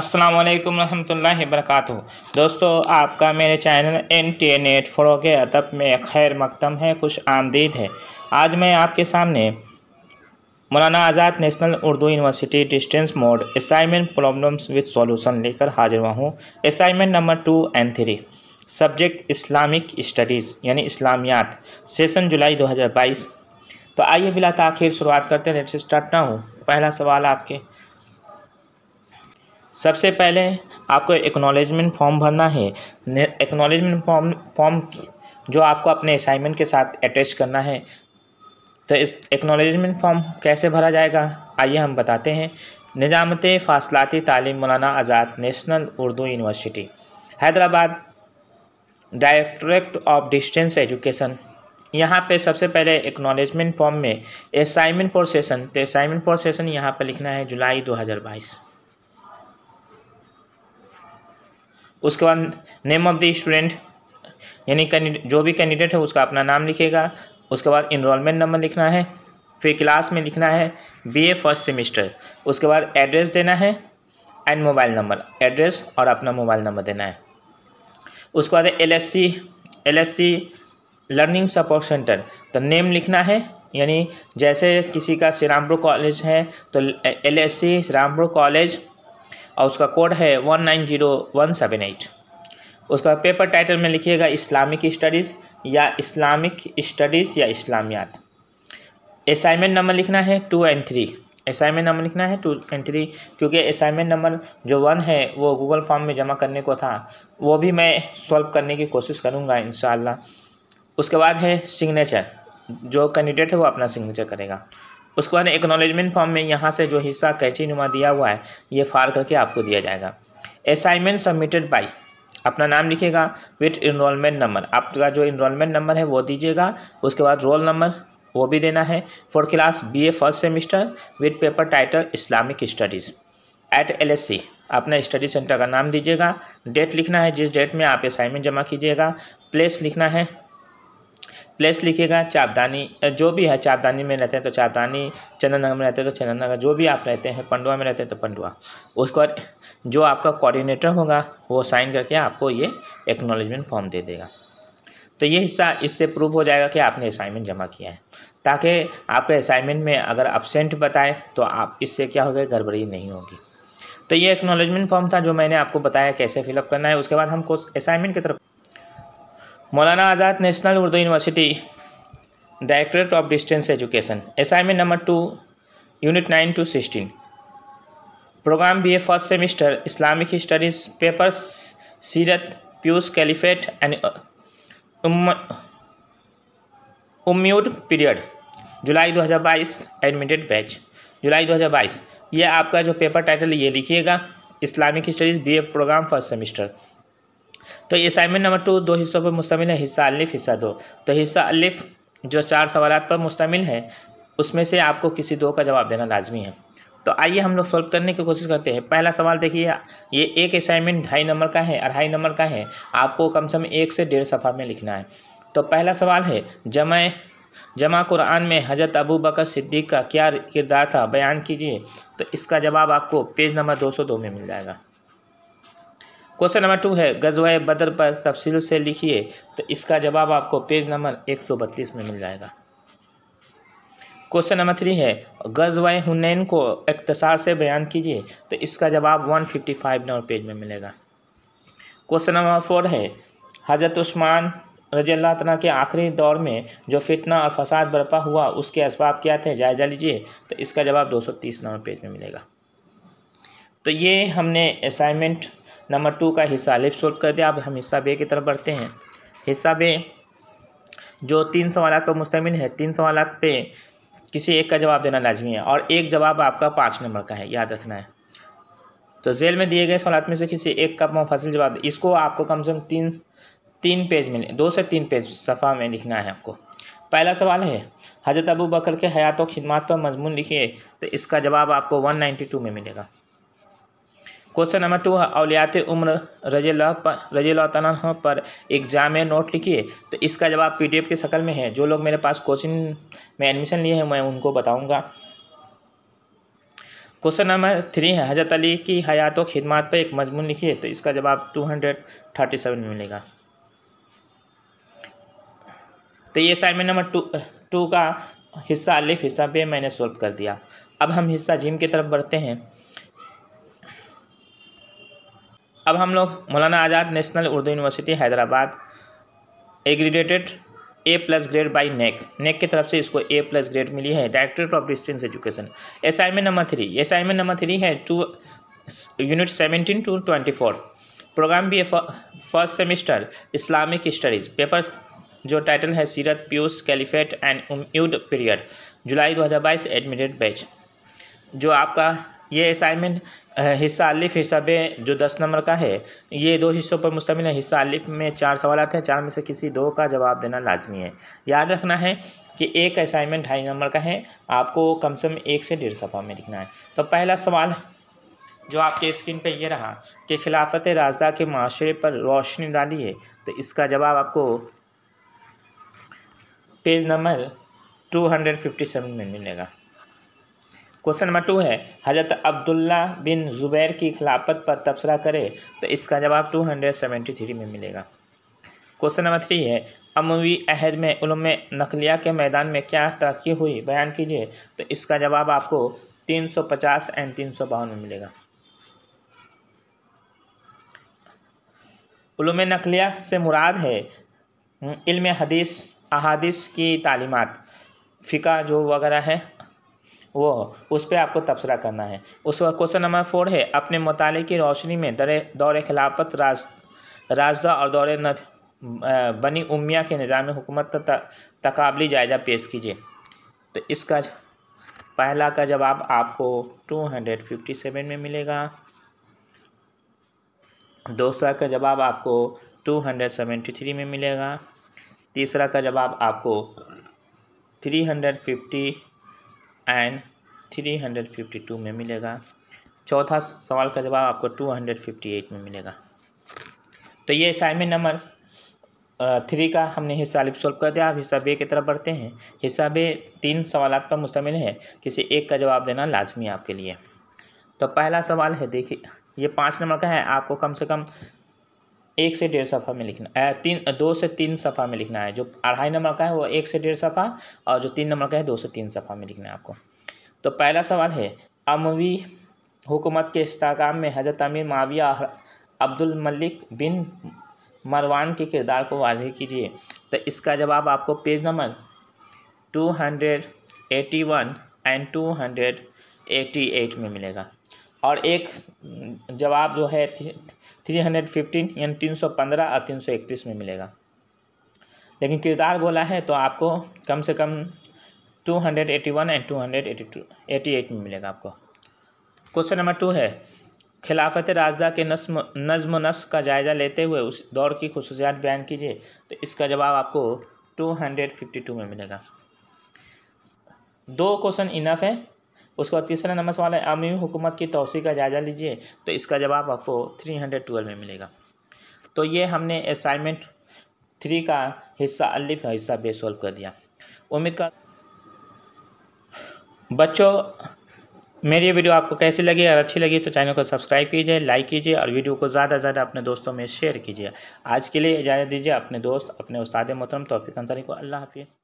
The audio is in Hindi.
अस्सलाम वालेकुम रहमतुल्लाहि वबरकातुहू। दोस्तों, आपका मेरे चैनल NTA-NET फ़रोग़ अदब में खैर मक़दम है, खुश आमदीद है। आज मैं आपके सामने Maulana Azad National Urdu University distance mode assignment problems with solution लेकर हाजिर हुआ हूँ। असाइनमेंट नंबर 2 और 3, सब्जेक्ट इस्लामिक स्टडीज़ यानी इस्लामियात, सेशन जुलाई 2022। तो आइए बिला ताख़ीर शुरुआत करते हैं। Let's start now. पहला सवाल आपके, सबसे पहले आपको एक्नॉलेजमेंट फॉर्म भरना है। एक्नॉलेजमेंट फॉर्म जो आपको अपने असाइनमेंट के साथ अटैच करना है। तो इस एक्नॉलेजमेंट फॉर्म कैसे भरा जाएगा, आइए हम बताते हैं। निज़ामते फ़ासलाती तालीम Maulana Azad National Urdu University Hyderabad, directorate of distance education. यहाँ पे सबसे पहले एक्नॉलेजमेंट फॉर्म में असाइनमेंट फॉर सेशन, तो असाइनमेंट फॉर सेशन यहाँ पर लिखना है जुलाई 2022। उसके बाद नेम ऑफ द स्टूडेंट यानी जो भी कैंडिडेट है उसका अपना नाम लिखेगा। उसके बाद इनरोलमेंट नंबर लिखना है, फिर क्लास में लिखना है BA फर्स्ट सेमिस्टर। उसके बाद एड्रेस देना है एंड मोबाइल नंबर, एड्रेस और अपना मोबाइल नंबर देना है। उसके बाद LSC लर्निंग सपोर्ट सेंटर, तो नेम लिखना है, यानी जैसे किसी का श्रीरामपुर कॉलेज है तो LSC श्रीरामपुर कॉलेज और उसका कोड है 190178। उसका पेपर टाइटल में लिखिएगा इस्लामिक स्टडीज़ या इस्लामियात। असाइनमेंट नंबर लिखना है 2 और 3। असाइनमेंट नंबर लिखना है 2 और 3, क्योंकि असाइनमेंट नंबर जो 1 है वो गूगल फॉर्म में जमा करने को था, वो भी मैं सॉल्व करने की कोशिश करूँगा इंशाअल्लाह। उसके बाद है सिग्नेचर, जो कैंडिडेट है वो अपना सिग्नेचर करेगा। उसके बाद एक्नॉलेजमेंट फॉर्म में यहाँ से जो हिस्सा कैंची नुमा दिया हुआ है ये फाड़ करके आपको दिया जाएगा। असाइनमेंट सबमिटेड बाय, अपना नाम लिखिएगा विथ इनरोलमेंट नंबर, आपका जो इनरोलमेंट नंबर है वो दीजिएगा। उसके बाद रोल नंबर वो भी देना है। For class BA first semester with paper title Islamic studies eight LSC, अपना स्टडी सेंटर का नाम दीजिएगा। डेट लिखना है जिस डेट में आप असाइनमेंट जमा कीजिएगा। प्लेस लिखना है, प्लेस लिखिएगा चापदानी, जो भी है चापदानी में रहते हैं तो चापदानी, चंदननगर में रहते हैं तो चंदननगर, जो भी आप रहते हैं, पंडुआ में रहते हैं तो पंडुआ। उसके बाद जो आपका कोऑर्डिनेटर होगा वो साइन करके आपको ये एक्नॉलेजमेंट फॉर्म दे देगा। तो ये हिस्सा इससे प्रूव हो जाएगा कि आपने असाइनमेंट जमा किया है, ताकि आपके असाइनमेंट में अगर अब्सेंट बताए तो आप इससे क्या होगा, गड़बड़ी नहीं होगी। तो ये एक्नॉलेजमेंट फॉर्म था जो मैंने आपको बताया कैसे फिलअप करना है। उसके बाद हमको असाइनमेंट की तरफ Maulana Azad National Urdu University directorate of distance education, assignment number 2 unit 9 to 16, programme BA first semester Islamic studies, paper सीरत, pious caliphate and Umayyad period, July 2022, admitted batch July 2022। ये आपका जो पेपर टाइटल ये लिखिएगा Islamic studies BA programme first semester. तो ये असाइनमेंट नंबर 2 2 हिस्सों पर मुश्तमिल है, हिस्सा अलिफ हिस्सा 2। तो हिस्सा अलिफ जो 4 सवालात पर मुश्तमिल है उसमें से आपको किसी 2 का जवाब देना लाजमी है। तो आइए हम लोग सॉल्व करने की कोशिश करते हैं। पहला सवाल देखिए, ये एक असाइनमेंट 2.5 नंबर का है, 2.5 नंबर का है, आपको कम से कम 1 से 1.5 सफ़ा में लिखना है। तो पहला सवाल है जमा कुरान में हज़रत अबू बकर सिद्दीक़ का क्या किरदार था, बयान कीजिए। तो इसका जवाब आपको पेज नंबर 202 में मिल जाएगा। क्वेश्चन नंबर 2 है गज़वा बदर पर तफसील से लिखिए। तो इसका जवाब आपको पेज नंबर 132 में मिल जाएगा। क्वेश्चन नंबर 3 है गज़वा हुनैन को इख्तिसार से बयान कीजिए। तो इसका जवाब 155 नंबर पेज में मिलेगा। क्वेश्चन नंबर 4 है हज़रत उस्मान रज़ियल्लाहु अन्हु के आखिरी दौर में जो फितना और फसाद बर्पा हुआ उसके असबाब क्या थे, जायज़ा लीजिए। तो इसका जवाब 230 नंबर पेज में मिलेगा। तो ये हमने असाइनमेंट नंबर 2 का हिस्सा अलिफ सोल्व कर दिया। अब हम हिस्सा B की तरफ बढ़ते हैं। हिस्सा B जो 3 सवालात पर मुश्तमिल है, 3 सवालात पे किसी एक का जवाब देना लाजमी है और एक जवाब आपका 5 नंबर का है, याद रखना है। तो झेल में दिए गए सवालात में से किसी एक का मुफस्सिल जवाब, इसको आपको कम से कम 3 पेज में 2 से 3 पेज सफ़ा में लिखना है आपको। पहला सवाल है हज़रत अबू बकर के हयात और खिदमत पर मजमून लिखिए। तो इसका जवाब आपको 192 में मिलेगा। क्वेश्चन नंबर 2 है औलियात उम्र रज़ियल्लाहु अन्हु पर एक जामे नोट लिखिए। तो इसका जवाब PDF की शक्ल में है। जो लोग मेरे पास कोचिंग में एडमिशन लिए हैं मैं उनको बताऊंगा। क्वेश्चन नंबर 3 है, हज़रत अली की हयात व खिदमात पर एक मजमून लिखिए। तो इसका जवाब 237 में मिलेगा। तो ये असाइनमेंट नंबर 2 का हिस्सा अलिफ हिस्सा बे मैंने सोल्व कर दिया। अब हम हिस्सा जिम की तरफ बढ़ते हैं। अब हम लोग Maulana Azad National Urdu University Hyderabad accredited A+ grade by NAAC की तरफ से इसको A+ ग्रेड मिली है, directorate of distance education. Assignment number 3 है यूनिट 17 to 24 प्रोग्राम भी first semester Islamic studies. Paper जो टाइटल है सीरत pious caliphate and Umayyad period July 2022 admitted batch. जो आपका ये असाइनमेंट हिस्सा अलिफ हिस्सा बे जो 10 नंबर का है, ये 2 हिस्सों पर मुश्तमिल है। हिस्सा अलिफ में 4 सवाल आते हैं, 4 में से किसी 2 का जवाब देना लाजमी है। याद रखना है कि एक असाइनमेंट 2.5 नंबर का है, आपको कम से कम 1 से 1.5 सफ़ा में लिखना है। तो पहला सवाल जो आपके स्क्रीन पे ये रहा कि खिलाफत राज़दा के माशरे पर रोशनी डाली है। तो इसका जवाब आपको पेज नंबर 257 में मिलेगा। क्वेश्चन नंबर 2 है, हज़रत अब्दुल्ला बिन ज़ुबैर की खिलाफत पर तबसरा करे। तो इसका जवाब 273 में मिलेगा। क्वेश्चन नंबर 3 है, अमवी अहद में उलूम नक़लिया के मैदान में क्या तरक्की हुई, बयान कीजिए। तो इसका जवाब आपको 350 एंड 352 में मिलेगा। उलूम नक़लिया से मुराद है इल्म हदीस अहादीस की तालीमात, फ़िक़ा जो वगैरह है वो उस पर आपको तबसरा करना है। उस क्वेश्चन नंबर 4 है, अपने मुताले की रोशनी में दौर खिलाफत राज़दा और दौर बनी उम्मिया के निज़ाम हुकूमत तकाबली जायज़ा पेश कीजिए। तो इसका पहला का जवाब आपको 257 में मिलेगा। दूसरा का जवाब आपको 273 में मिलेगा। तीसरा का जवाब आपको 350 एंड 352 में मिलेगा। चौथा सवाल का जवाब आपको 258 में मिलेगा। तो ये असाइनमेंट नंबर 3 का हमने हिस्सा अलिफ सोल्व कर दिया। अब हिस्सा बे की तरफ बढ़ते हैं। हिस्सा बे 3 सवालात पर मुश्तमिल है, किसी एक का जवाब देना लाजमी है आपके लिए। तो पहला सवाल है, देखिए ये 5 नंबर का है, आपको कम से कम 1 से 1.5 सफ़ा में लिखना है, 2 से 3 सफ़ा में लिखना है। जो 2.5 नंबर का है वो 1 से 1.5 सफ़ा, और जो 3 नंबर का है 2 से 3 सफ़ा में लिखना है आपको। तो पहला सवाल है, अमवी हुकूमत के इस्तेकाम में हज़रत अमीर मुआविया अब्दुल मलिक बिन मरवान के किरदार को वाज़ेह कीजिए। तो इसका जवाब आपको पेज नंबर 281 एंड 288 में मिलेगा। और एक जवाब जो है 315 यानी 315 और 331 में मिलेगा। लेकिन किरदार बोला है तो आपको कम से कम 281 एंड 288 में मिलेगा आपको। क्वेश्चन नंबर 2 है, खिलाफत राज़दा के नज़्म नस्क का जायज़ा लेते हुए उस दौर की खुसूसियात बयान कीजिए। तो इसका जवाब आपको 252 में मिलेगा। 2 क्वेश्चन इनफ है। उसके बाद तीसरा नंबर सवाल है, अमीरी हुकूमत की तौसी का जायज़ा लीजिए। तो इसका जवाब आपको 312 में मिलेगा। तो ये हमने असाइनमेंट 3 का हिस्सा अलिफ हिस्सा बे सॉल्व कर दिया। उम्मीद कर बच्चों मेरी ये वीडियो आपको कैसी लगी, अगर अच्छी लगी तो चैनल को सब्सक्राइब कीजिए, लाइक कीजिए और वीडियो को ज़्यादा से ज़्यादा अपने दोस्तों में शेयर कीजिए। आज के लिए इजाज़त दीजिए। अपने दोस्त अपने उस्ताद मोहतरम तौफीक अंसारी को। अल्लाह हाफ़िज़।